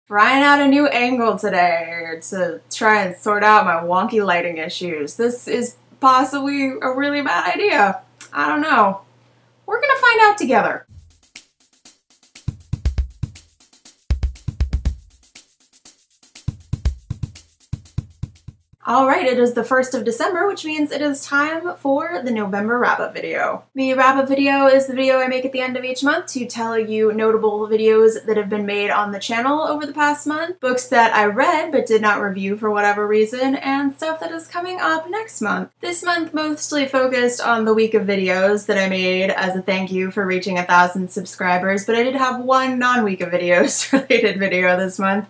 Trying out a new angle today to try and sort out my wonky lighting issues. This is possibly a really bad idea. I don't know. We're gonna find out together. Alright, it is the 1st of December, which means it is time for the November wrap-up video. The wrap-up video is the video I make at the end of each month to tell you notable videos that have been made on the channel over the past month, books that I read but did not review for whatever reason, and stuff that is coming up next month. This month mostly focused on the week of videos that I made as a thank you for reaching 1,000 subscribers, but I did have one non-week of videos related video this month,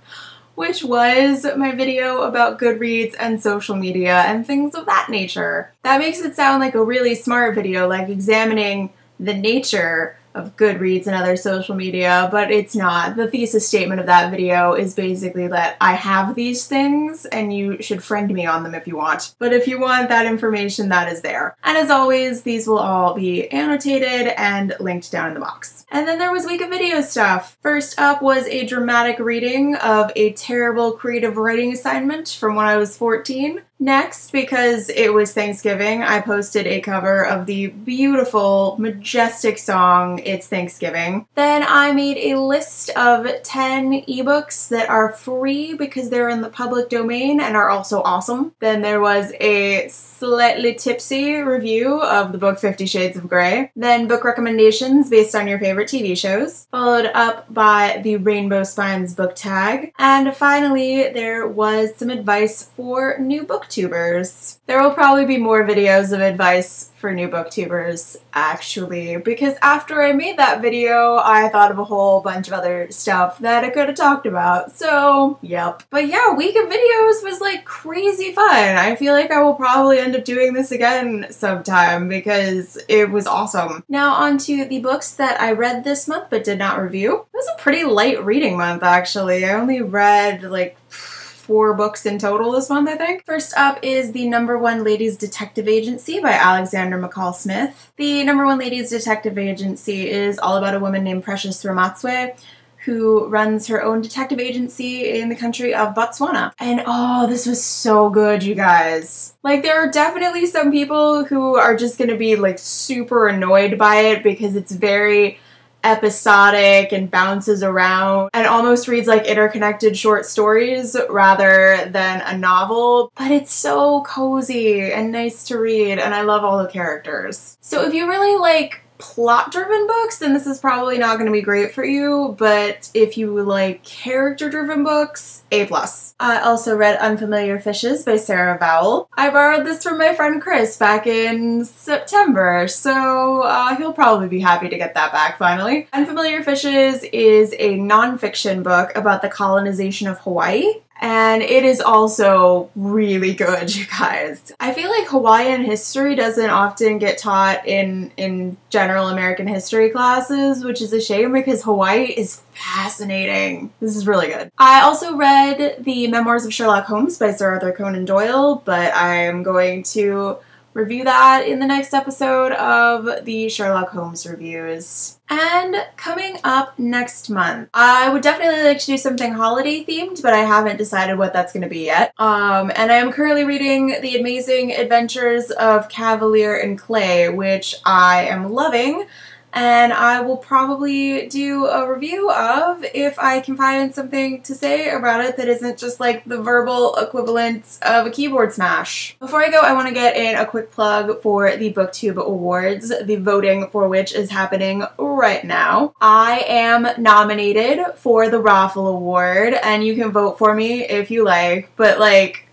which was my video about Goodreads and social media and things of that nature. That makes it sound like a really smart video, like examining the nature of Goodreads and other social media, but it's not. The thesis statement of that video is basically that I have these things and you should friend me on them if you want. But if you want that information, that is there. And as always, these will all be annotated and linked down in the box. And then there was week of video stuff. First up was a dramatic reading of a terrible creative writing assignment from when I was 14. Next, because it was Thanksgiving, I posted a cover of the beautiful, majestic song, It's Thanksgiving. Then I made a list of 10 ebooks that are free because they're in the public domain and are also awesome. Then there was a slightly tipsy review of the book 50 Shades of Grey. Then book recommendations based on your favorite TV shows, followed up by the Rainbow Spines book tag. And finally, there was some advice for new booktubers. There will probably be more videos of advice for new booktubers, actually, because after I made that video, I thought of a whole bunch of other stuff that I could have talked about, so yep. But yeah, week of videos was like crazy fun. I feel like I will probably end up doing this again sometime because it was awesome. Now on to the books that I read this month but did not review. It was a pretty light reading month, actually. I only read like 4 books in total this month, I think. First up is The #1 Ladies Detective Agency by Alexander McCall Smith. The #1 Ladies Detective Agency is all about a woman named Precious Ramatswe who runs her own detective agency in the country of Botswana. And oh, this was so good, you guys. Like, there are definitely some people who are just gonna be like super annoyed by it because it's very episodic and bounces around and almost reads like interconnected short stories rather than a novel, but it's so cozy and nice to read and I love all the characters. So if you really like plot-driven books, then this is probably not going to be great for you, but if you like character-driven books, A+. I also read Unfamiliar Fishes by Sarah Vowell. I borrowed this from my friend Chris back in September, so he'll probably be happy to get that back finally. Unfamiliar Fishes is a nonfiction book about the colonization of Hawaii. And it is also really good, you guys. I feel like Hawaiian history doesn't often get taught in general American history classes, which is a shame because Hawaii is fascinating. This is really good. I also read the Memoirs of Sherlock Holmes by Sir Arthur Conan Doyle, but I am going to review that in the next episode of the Sherlock Holmes reviews. And coming up next month, I would definitely like to do something holiday themed, but I haven't decided what that's going to be yet. And I am currently reading The Amazing Adventures of Cavalier and Clay, which I am loving. And I will probably do a review of if I can find something to say about it that isn't just like the verbal equivalent of a keyboard smash. Before I go, I want to get in a quick plug for the BookTube Awards, the voting for which is happening right now. I am nominated for the Raffle Award, and you can vote for me if you like, but like,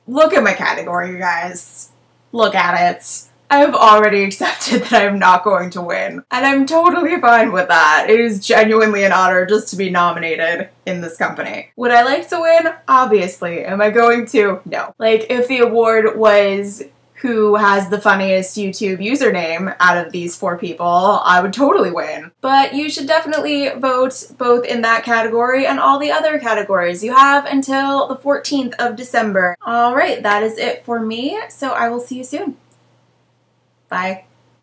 look at my category, you guys. Look at it. I have already accepted that I'm not going to win, and I'm totally fine with that. It is genuinely an honor just to be nominated in this company. Would I like to win? Obviously. Am I going to? No. Like, if the award was who has the funniest YouTube username out of these 4 people, I would totally win. But you should definitely vote both in that category and all the other categories. You have until the 14th of December. Alright, that is it for me, so I will see you soon. Bye.